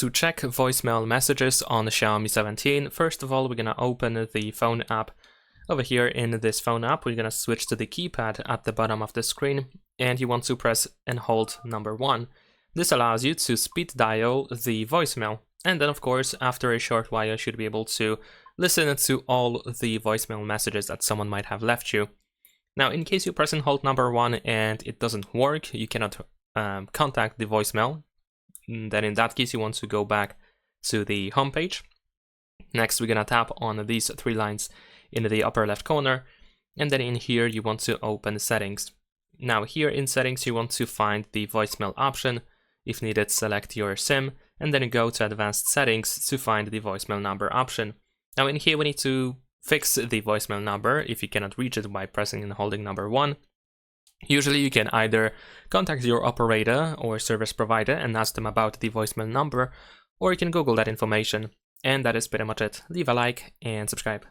to check voicemail messages on the Xiaomi 17, first of all, we're gonna open the phone app. Over here in this phone app, we're gonna switch to the keypad at the bottom of the screen, and you want to press and hold number 1. This allows you to speed dial the voicemail, and then of course, after a short while, you should be able to listen to all the voicemail messages that someone might have left you. Now, in case you press and hold number 1 and it doesn't work, you cannot contact the voicemail, then in that case you want to go back to the home page. Next, we're gonna tap on these 3 lines in the upper left corner, and then in here you want to open settings. Now here in settings you want to find the voicemail option. If needed, select your SIM and then go to advanced settings to find the voicemail number option. Now in here we need to fix the voicemail number if you cannot reach it by pressing and holding number 1. Usually you can either contact your operator or service provider and ask them about the voicemail number, or you can Google that information. And that is pretty much it. Leave a like and subscribe.